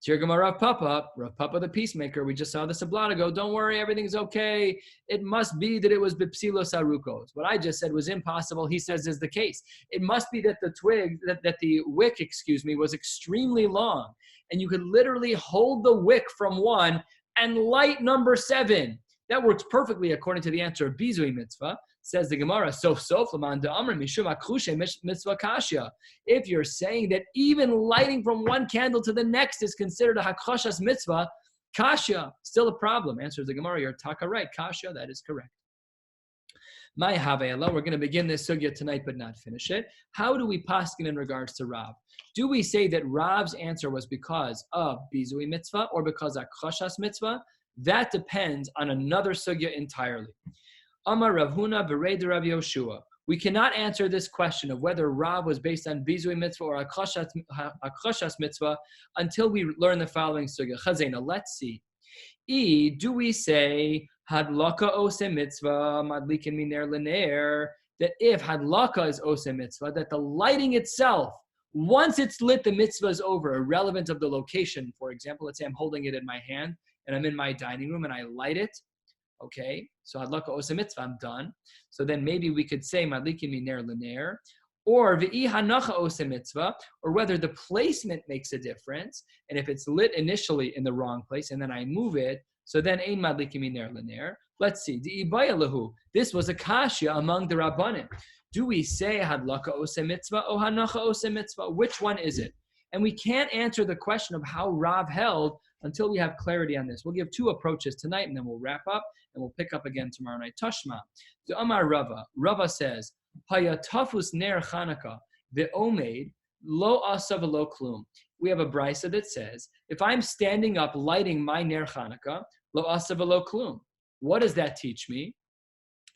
Tirgama Rav Papa the peacemaker, we just saw this a blot ago. Don't worry, everything's okay. It must be that it was Bipsilos Arukos. What I just said was impossible, he says is the case. It must be that the the wick, was extremely long. And you could literally hold the wick from one and light number 7. That works perfectly according to the answer of Bizui Mitzvah. Says the Gemara, if you're saying that even lighting from one candle to the next is considered a hakashas mitzvah, kasha, still a problem. Answers the Gemara, you're taka right. Kasha, that is correct. My Havayallah, we're going to begin this sugya tonight but not finish it. How do we paskin in regards to Rav? Do we say that Rav's answer was because of Bizui Mitzvah or because of hakashas mitzvah? That depends on another sugya entirely. Amar Rav Huna Bered Rav Yoshua. We cannot answer this question of whether Rav was based on Bizui Mitzvah or Akashas Mitzvah until we learn the following sugya. Chazena, let's see. Do we say Hadlaka Ose Mitzvah Madlikin Miner Liner, that if Hadlaka is Ose Mitzvah, that the lighting itself, once it's lit, the mitzvah is over, irrelevant of the location. For example, let's say I'm holding it in my hand and I'm in my dining room and I light it. Okay, so hadlaka osa mitzvah, I'm done. So then maybe we could say madlikin miner l'ner, or v'i hanacha osa mitzvah, or whether the placement makes a difference, and if it's lit initially in the wrong place and then I move it, so then ein madlikin miner l'ner. Let's see, di'ibaya lahu. This was a kasha among the rabbanim. Do we say hadlaka osa mitzvah or hanacha osa mitzvah? Which one is it? And we can't answer the question of how Rav held until we have clarity on this. We'll give 2 approaches tonight, and then we'll wrap up, and we'll pick up again tomorrow night. Tashma. The Amar Rava says, Hayatafus ner Chanukah, the omeid, lo asa v'lo klum. We have a brisa that says, if I'm standing up lighting my ner Chanukah, lo asa v'lo klum. What does that teach me?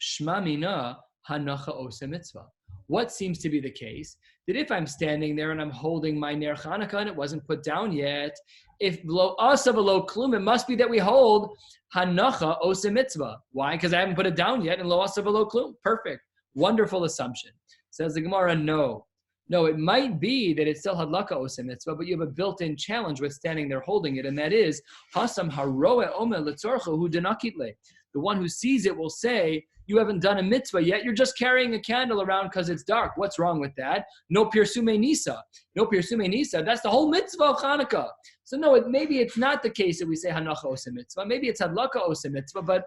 Shma mina hanacha osa mitzvah. What seems to be the case? that if I'm standing there and I'm holding my Ner Chanukah and it wasn't put down yet, if lo asa v'lo klum, it must be that we hold hanacha ose mitzvah. Why? Because I haven't put it down yet, and lo asa v'lo klum. Perfect. Wonderful assumption. Says the Gemara, no. No, it might be that it's still hadlaka ose mitzvah, but you have a built-in challenge with standing there holding it, and that is hasam haroe omer letzorcha hu denakitle. The one who sees it will say, you haven't done a mitzvah yet, you're just carrying a candle around because it's dark. What's wrong with that? No pirsume nisa. No pirsume nisa. That's the whole mitzvah of Hanukkah. So no, maybe it's not the case that we say hanacha ose mitzvah. Maybe it's hadlaka ose mitzvah, but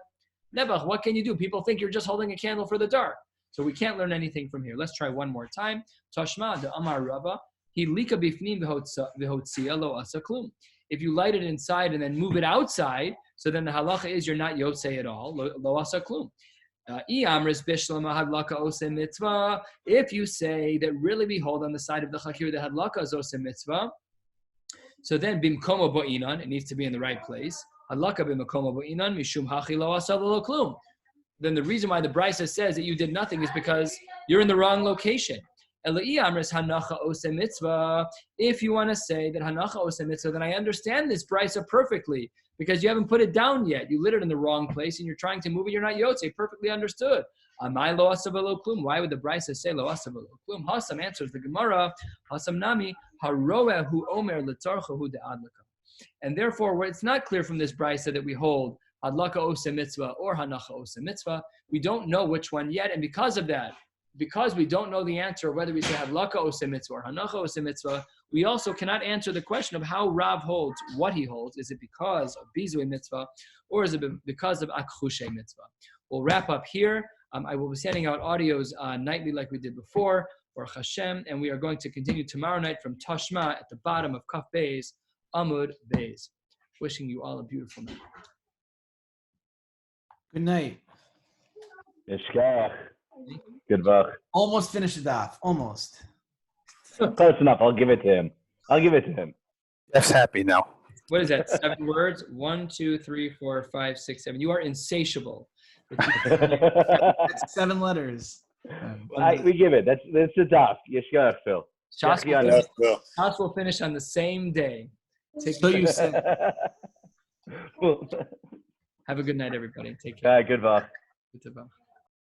never, what can you do? People think you're just holding a candle for the dark. So we can't learn anything from here. Let's try one more time. Tashma de Amar Rabba, he lika bifnim v'hotzia lo asa klum. If you light it inside and then move it outside, so then the halacha is you're not yotzei at all, lo asa klum. If you say that really we hold on the side of the chakir the hadlaka is ose mitzvah, so then bimkomo bo'inan, it needs to be in the right place. Hadlaka bimkomo bo'inan mishum hachi lo asa lo klum. Then the reason why the Brisa says that you did nothing is because you're in the wrong location. If you want to say that hanacha ose mitzvah, then I understand this Brisa perfectly, because you haven't put it down yet. You lit it in the wrong place and you're trying to move it, you're not yotze. Perfectly understood. Why would the Brisa say lo asa v'lo klum? Hasam answers the Gemara, Hasam nami haroeh hu omer letzarcha hu de'adlaka. And therefore, it's not clear from this Brisa that we hold hadlaka ose mitzvah or hanacha ose mitzvah. We don't know which one yet, and because of that, because we don't know the answer whether we say hadlaka ose mitzvah or hanacha ose mitzvah, we also cannot answer the question of how Rav holds what he holds. Is it because of bizui mitzvah, or is it because of akhushe mitzvah? We'll wrap up here. I will be sending out audios nightly like we did before, or Hashem, and we are going to continue tomorrow night from Tashma at the bottom of Kaf Beis, Amud Beis. Wishing you all a beautiful night. Good night. Yeshkach. Good luck. Almost finished it off. Almost. Close enough. I'll give it to him. Jeff's happy now. What is that? 7 words? 1, 2, 3, 4, 5, 6, 7. You are insatiable. That's 7 letters. We give it. That's the top. Yeshkach, Phil. Shas will finish on the same day. So you said. Have a good night, everybody. Take care. Good luck. Good luck.